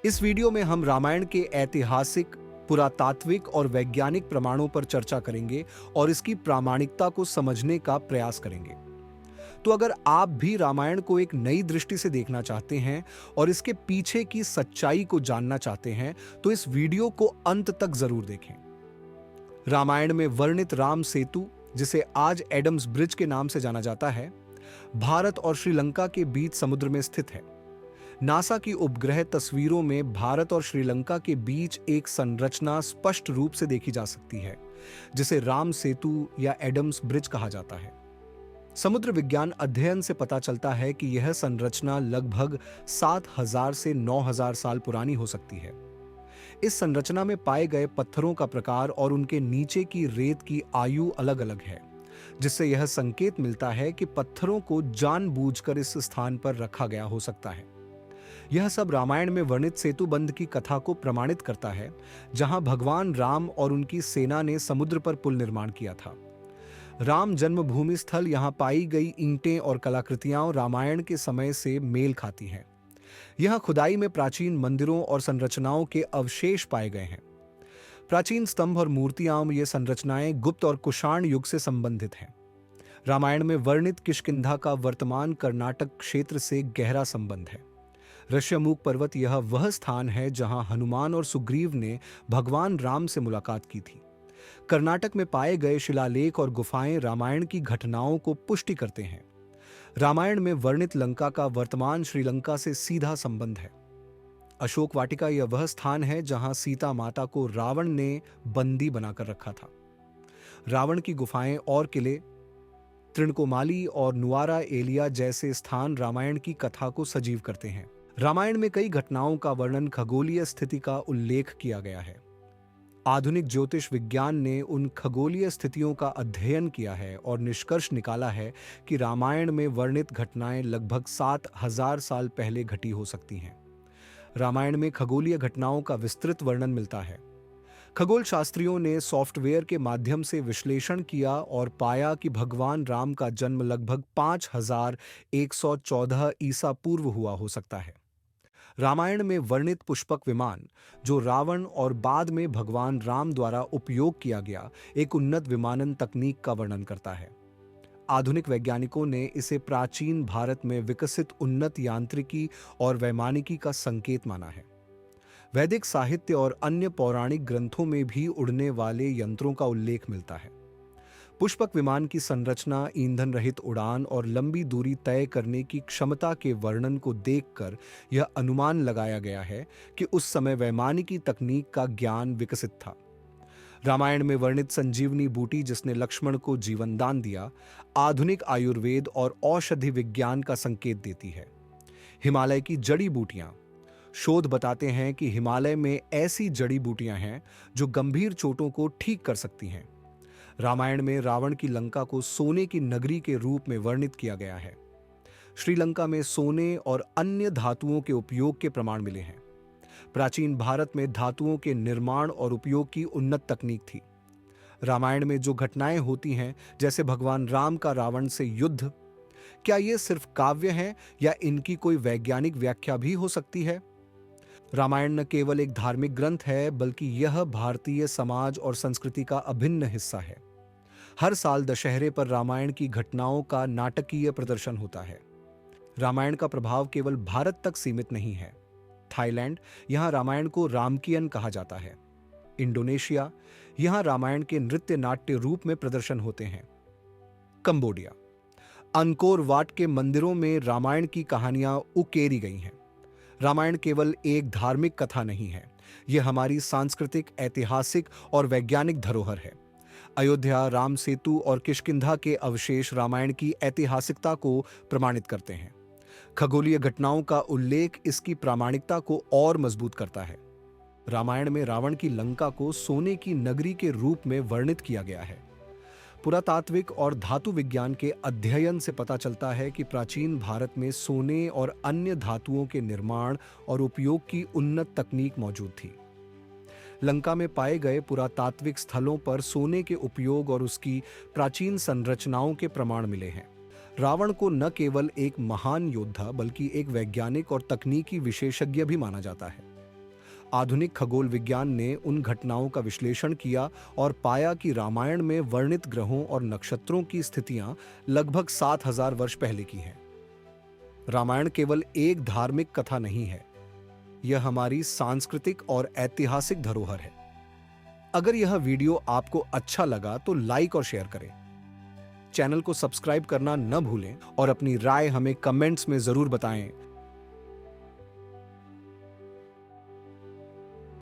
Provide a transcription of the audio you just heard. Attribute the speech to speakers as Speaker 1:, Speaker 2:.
Speaker 1: इस वीडियो में हम रामायण के ऐतिहासिक, पुरातात्विक और वैज्ञानिक प्रमाणों पर चर्चा करेंगे और इसकी प्रामाणिकता को समझने का प्रयास करेंगे। तो अगर आप भी रामायण को एक नई दृष्टि से देखना चाहते हैं और इसके पीछे की सच्चाई को जानना चाहते हैं, तो इस वीडियो को अंत तक जरूर देखें। रामायण में वर्णित राम सेतु, जिसे आज एडम्स ब्रिज के नाम से जाना जाता है, भारत और श्रीलंका के बीच समुद्र में स्थित है। नासा की उपग्रह तस्वीरों में भारत और श्रीलंका के बीच एक संरचना स्पष्ट रूप से देखी जा सकती है, जिसे राम सेतु या एडम्स ब्रिज कहा जाता है। समुद्र विज्ञान अध्ययन से पता चलता है कि यह संरचना लगभग 7,000 से 9,000 साल पुरानी हो सकती है। इस संरचना में पाए गए पत्थरों का प्रकार और उनके नीचे की रेत की आयु अलग-अलग है, जिससे यह संकेत मिलता है कि पत्थरों को जानबूझकर इस स्थान पर रखा गया हो सकता है। यह सब रामायण में वर्णित सेतुबंध की कथा को प्रमाणित करता है, जहां भगवान राम और उनकी सेना ने समुद्र पर पुल निर्माण किया था। राम जन्मभूमि स्थल यहां पाई गई ईंटें और कलाकृतियां रामायण के समय से मेल खाती हैं। यहां खुदाई में प्राचीन मंदिरों और संरचनाओं के अवशेष पाए गए हैं। प्राचीन स्तंभ और मूर्तियां, ये संरचनाएं गुप्त और कुषाण युग से संबंधित हैं। रामायण में वर्णित किष्किंधा का वर्तमान कर्नाटक क्षेत्र से गहरा संबंध है। ऋष्यमूक पर्वत यह वह स्थान है जहां हनुमान और सुग्रीव ने भगवान राम से मुलाकात की थी। कर्नाटक में पाए गए शिलालेख और गुफाएं रामायण की घटनाओं को पुष्टि करते हैं। रामायण में वर्णित लंका का वर्तमान श्रीलंका से सीधा संबंध है। अशोक वाटिका यह वह स्थान है जहां सीता माता को रावण ने बंदी बनाकर रखा था। रावण की गुफाएं और किले, त्रिणकोमाली और नुआरा एलिया जैसे स्थान रामायण की कथा को सजीव करते हैं। रामायण में कई घटनाओं का वर्णन खगोलीय स्थिति का उल्लेख किया गया है। आधुनिक ज्योतिष विज्ञान ने उन खगोलीय स्थितियों का अध्ययन किया है और निष्कर्ष निकाला है कि रामायण में वर्णित घटनाएं लगभग 7,000 साल पहले घटी हो सकती हैं। रामायण में खगोलीय घटनाओं का विस्तृत वर्णन मिलता है। खगोल शास्त्रियों ने सॉफ्टवेयर के माध्यम से विश्लेषण किया और पाया कि भगवान राम का जन्म लगभग 5,114 ईसा पूर्व हुआ हो सकता है। रामायण में वर्णित पुष्पक विमान, जो रावण और बाद में भगवान राम द्वारा उपयोग किया गया एक उन्नत विमानन तकनीक का वर्णन करता है। आधुनिक वैज्ञानिकों ने इसे प्राचीन भारत में विकसित उन्नत यांत्रिकी और वैमानिकी का संकेत माना है। वैदिक साहित्य और अन्य पौराणिक ग्रंथों में भी उड़ने वाले यंत्रों का उल्लेख मिलता है। पुष्पक विमान की संरचना, ईंधन रहित उड़ान और लंबी दूरी तय करने की क्षमता के वर्णन को देखकर यह अनुमान लगाया गया है कि उस समय वैमानिकी तकनीक का ज्ञान विकसित था। रामायण में वर्णित संजीवनी बूटी, जिसने लक्ष्मण को जीवनदान दिया, आधुनिक आयुर्वेद और औषधि विज्ञान का संकेत देती है। हिमालय की जड़ी बूटियां, शोध बताते हैं कि हिमालय में ऐसी जड़ी बूटियां हैं जो गंभीर चोटों को ठीक कर सकती हैं। रामायण में रावण की लंका को सोने की नगरी के रूप में वर्णित किया गया है। श्रीलंका में सोने और अन्य धातुओं के उपयोग के प्रमाण मिले हैं। प्राचीन भारत में धातुओं के निर्माण और उपयोग की उन्नत तकनीक थी। रामायण में जो घटनाएं होती हैं, जैसे भगवान राम का रावण से युद्ध, क्या ये सिर्फ काव्य हैं या इनकी कोई वैज्ञानिक व्याख्या भी हो सकती है? रामायण न केवल एक धार्मिक ग्रंथ है, बल्कि यह भारतीय समाज और संस्कृति का अभिन्न हिस्सा है। हर साल दशहरे पर रामायण की घटनाओं का नाटकीय प्रदर्शन होता है। रामायण का प्रभाव केवल भारत तक सीमित नहीं है। थाईलैंड, यहां रामायण को रामकियन कहा जाता है। इंडोनेशिया, यहां रामायण के नृत्य नाट्य रूप में प्रदर्शन होते हैं। कंबोडिया, अंकोर वाट के मंदिरों में रामायण की कहानियां उकेरी गई हैं। रामायण केवल एक धार्मिक कथा नहीं है, यह हमारी सांस्कृतिक, ऐतिहासिक और वैज्ञानिक धरोहर है। अयोध्या, राम सेतु और किष्किंधा के अवशेष रामायण की ऐतिहासिकता को प्रमाणित करते हैं। खगोलीय घटनाओं का उल्लेख इसकी प्रामाणिकता को और मजबूत करता है। रामायण में रावण की लंका को सोने की नगरी के रूप में वर्णित किया गया है। पुरातात्विक और धातु विज्ञान के अध्ययन से पता चलता है कि प्राचीन भारत में सोने और अन्य धातुओं के निर्माण और उपयोग की उन्नत तकनीक मौजूद थी। लंका में पाए गए पुरातात्विक स्थलों पर सोने के उपयोग और उसकी प्राचीन संरचनाओं के प्रमाण मिले हैं। रावण को न केवल एक महान योद्धा बल्कि एक वैज्ञानिक और तकनीकी विशेषज्ञ भी माना जाता है। आधुनिक खगोल विज्ञान ने उन घटनाओं का विश्लेषण किया और पाया कि रामायण में वर्णित ग्रहों और नक्षत्रों की स्थितियां लगभग 7,000 वर्ष पहले की हैं। रामायण केवल एक धार्मिक कथा नहीं है, यह हमारी सांस्कृतिक और ऐतिहासिक धरोहर है। अगर यह वीडियो आपको अच्छा लगा तो लाइक और शेयर करें। चैनल को सब्सक्राइब करना न भूलें और अपनी राय हमें कमेंट्स में जरूर बताएं